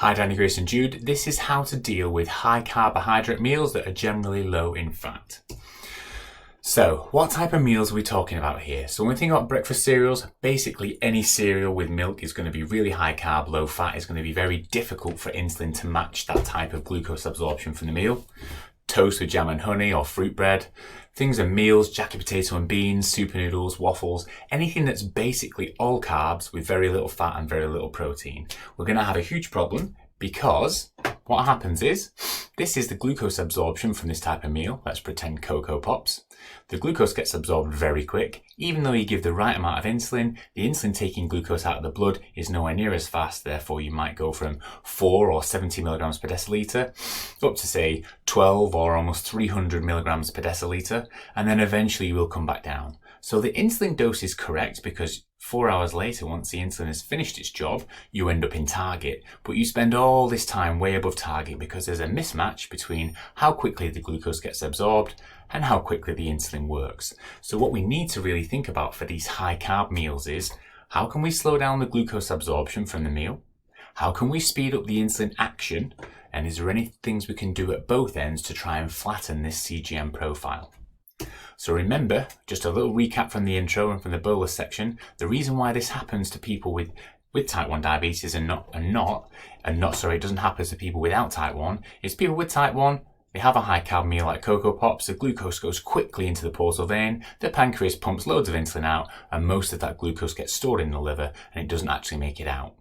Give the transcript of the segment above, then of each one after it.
Hi Danny, Grace and Jude. This is how to deal with high carbohydrate meals that are generally low in fat. So what type of meals are we talking about here? So when we think about breakfast cereals, basically any cereal with milk is going to be really high carb, low fat. It's going to be very difficult for insulin to match that type of glucose absorption from the meal. Toast with jam and honey or fruit bread. Things are meals, jacket potato and beans, super noodles, waffles, anything that's basically all carbs with very little fat and very little protein. We're going to have a huge problem because what happens is, this is the glucose absorption from this type of meal. Let's pretend Cocoa Pops. The glucose gets absorbed very quick. Even though you give the right amount of insulin, the insulin taking glucose out of the blood is nowhere near as fast. Therefore, you might go from 4 or 70 milligrams per deciliter up to say 12 or almost 300 milligrams per deciliter. And then eventually you will come back down. So the insulin dose is correct because 4 hours later, once the insulin has finished its job, you end up in target. But you spend all this time way above target because there's a mismatch between how quickly the glucose gets absorbed and how quickly the insulin works. So what we need to really think about for these high carb meals is, how can we slow down the glucose absorption from the meal? How can we speed up the insulin action? And is there any things we can do at both ends to try and flatten this CGM profile? So remember, just a little recap from the intro and from the bolus section, the reason why this happens to people with type 1 diabetes it doesn't happen to people without type 1, is people with type 1, they have a high carb meal like Cocoa Pops, the glucose goes quickly into the portal vein, the pancreas pumps loads of insulin out, and most of that glucose gets stored in the liver and it doesn't actually make it out.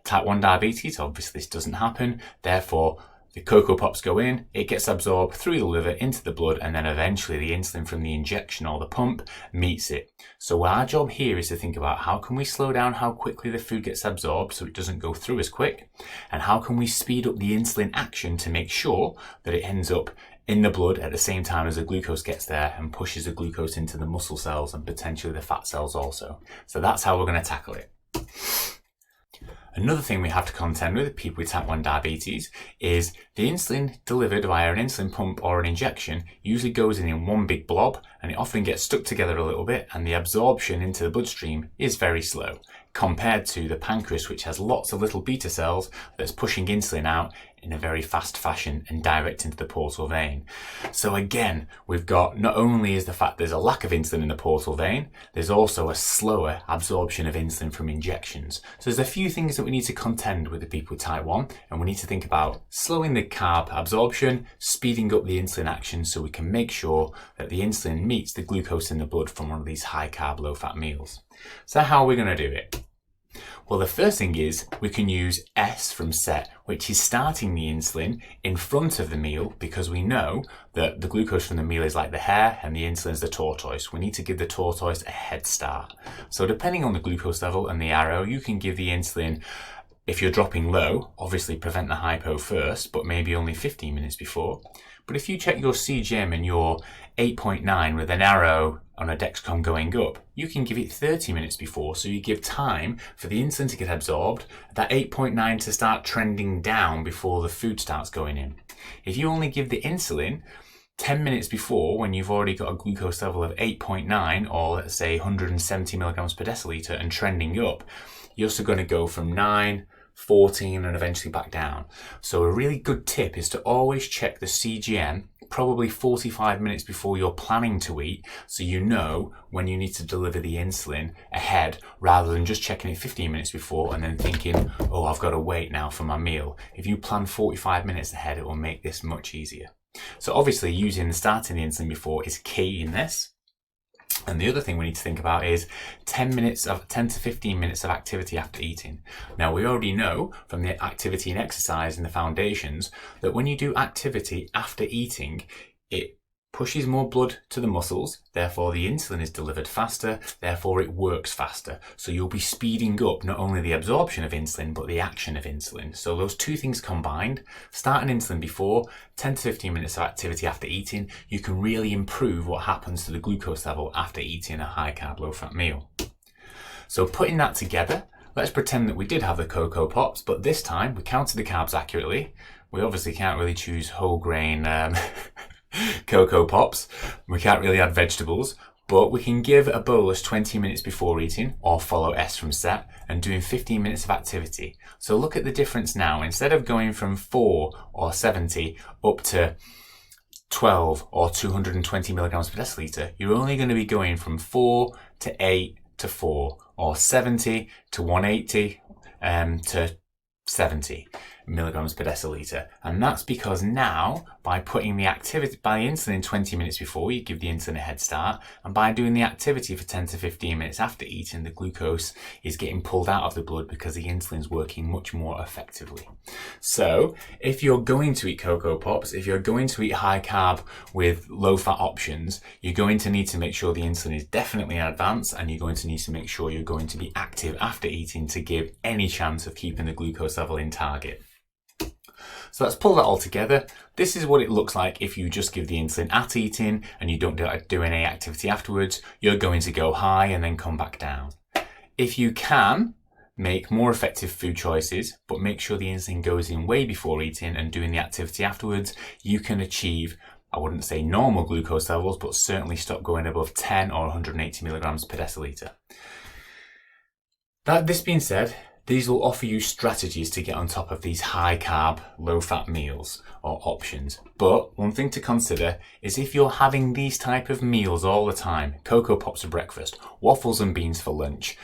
Type 1 diabetes, obviously this doesn't happen, therefore the Cocoa Pops go in, it gets absorbed through the liver into the blood, and then eventually the insulin from the injection or the pump meets it. So our job here is to think about how can we slow down how quickly the food gets absorbed so it doesn't go through as quick, and how can we speed up the insulin action to make sure that it ends up in the blood at the same time as the glucose gets there and pushes the glucose into the muscle cells and potentially the fat cells also. So that's how we're going to tackle it. Another thing we have to contend with people with type 1 diabetes is the insulin delivered via an insulin pump or an injection usually goes in one big blob, and it often gets stuck together a little bit, and the absorption into the bloodstream is very slow compared to the pancreas, which has lots of little beta cells that's pushing insulin out in a very fast fashion and direct into the portal vein. So again, we've got, not only is the fact there's a lack of insulin in the portal vein, there's also a slower absorption of insulin from injections. So there's a few things that we need to contend with the people with type 1, and we need to think about slowing the carb absorption, speeding up the insulin action so we can make sure that the insulin meets the glucose in the blood from one of these high carb, low fat meals. So how are we going to do it? Well, the first thing is we can use S from set, which is starting the insulin in front of the meal, because we know that the glucose from the meal is like the hare and the insulin is the tortoise. We need to give the tortoise a head start. So depending on the glucose level and the arrow, you can give the insulin, if you're dropping low, obviously prevent the hypo first, but maybe only 15 minutes before. But if you check your CGM and you're 8.9 with an arrow on a Dexcom going up, you can give it 30 minutes before, so you give time for the insulin to get absorbed, that 8.9 to start trending down before the food starts going in. If you only give the insulin 10 minutes before, when you've already got a glucose level of 8.9 or let's say 170 milligrams per deciliter and trending up, you're still going to go from 9, 14 and eventually back down. So a really good tip is to always check the CGM probably 45 minutes before you're planning to eat, so you know when you need to deliver the insulin ahead, rather than just checking it 15 minutes before and then thinking, oh, I've got to wait now for my meal. If you plan 45 minutes ahead, it will make this much easier. So obviously starting the insulin before is key in this. And the other thing we need to think about is 10 to 15 minutes of activity after eating. Now, we already know from the activity and exercise and the foundations that when you do activity after eating, it pushes more blood to the muscles, therefore the insulin is delivered faster, therefore it works faster. So you'll be speeding up not only the absorption of insulin, but the action of insulin. So those two things combined, start an insulin before, 10 to 15 minutes of activity after eating, you can really improve what happens to the glucose level after eating a high carb, low fat meal. So putting that together, let's pretend that we did have the Cocoa Pops, but this time we counted the carbs accurately. We obviously can't really choose whole grain Cocoa Pops. We can't really add vegetables. But we can give a bolus 20 minutes before eating, or follow S from set, and doing 15 minutes of activity. So look at the difference now. Instead of going from 4 or 70 up to 12 or 220 milligrams per deciliter, you're only going to be going from 4 to 8 to 4, or 70 to 180 to 70 milligrams per deciliter. And that's because now, by putting the insulin 20 minutes before, you give the insulin a head start, and by doing the activity for 10 to 15 minutes after eating, the glucose is getting pulled out of the blood because the insulin's working much more effectively. So if you're going to eat Cocoa Pops, if you're going to eat high carb with low fat options, you're going to need to make sure the insulin is definitely in advance, and you're going to need to make sure you're going to be active after eating to give any chance of keeping the glucose level in target. So let's pull that all together. This is what it looks like if you just give the insulin at eating and you don't do any activity afterwards. You're going to go high and then come back down. If you can, make more effective food choices, but make sure the insulin goes in way before eating and doing the activity afterwards, you can achieve, I wouldn't say normal glucose levels, but certainly stop going above 10 or 180 milligrams per deciliter. This being said, these will offer you strategies to get on top of these high carb, low fat meals or options. But one thing to consider is if you're having these type of meals all the time, Cocoa Pops for breakfast, waffles and beans for lunch,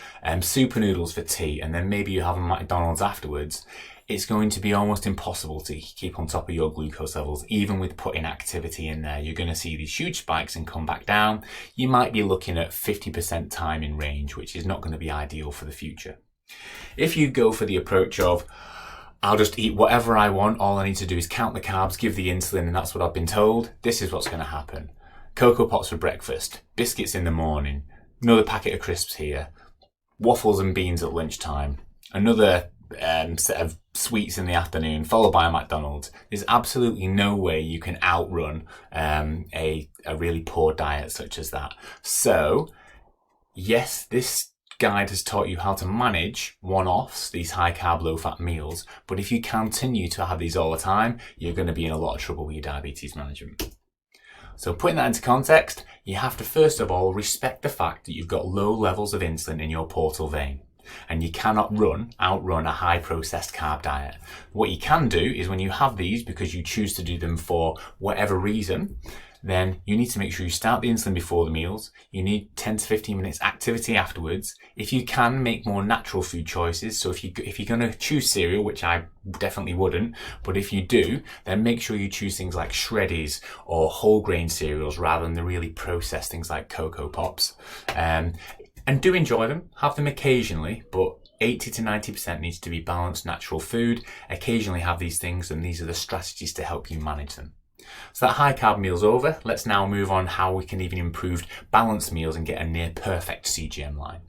super noodles for tea, and then maybe you have a McDonald's afterwards, it's going to be almost impossible to keep on top of your glucose levels, even with putting activity in there. You're going to see these huge spikes and come back down. You might be looking at 50% time in range, which is not going to be ideal for the future. If you go for the approach of, I'll just eat whatever I want, all I need to do is count the carbs, give the insulin, and that's what I've been told, this is what's going to happen. Cocoa Pops for breakfast, biscuits in the morning, another packet of crisps here, waffles and beans at lunchtime, another set of sweets in the afternoon, followed by a McDonald's. There's absolutely no way you can outrun a really poor diet such as that. So, yes, this guide has taught you how to manage one-offs, these high carb, low fat meals, but if you continue to have these all the time, you're going to be in a lot of trouble with your diabetes management. So putting that into context, you have to first of all respect the fact that you've got low levels of insulin in your portal vein, and you cannot outrun a high processed carb diet. What you can do is when you have these because you choose to do them for whatever reason, then you need to make sure you start the insulin before the meals. You need 10 to 15 minutes activity afterwards. If you can, make more natural food choices. So if you're going to choose cereal, which I definitely wouldn't, but if you do, then make sure you choose things like Shreddies or whole grain cereals rather than the really processed things like Cocoa Pops. And do enjoy them, have them occasionally, but 80 to 90% needs to be balanced natural food. Occasionally have these things, and these are the strategies to help you manage them. So that high carb meal's over. Let's now move on how we can even improve balanced meals and get a near perfect CGM line.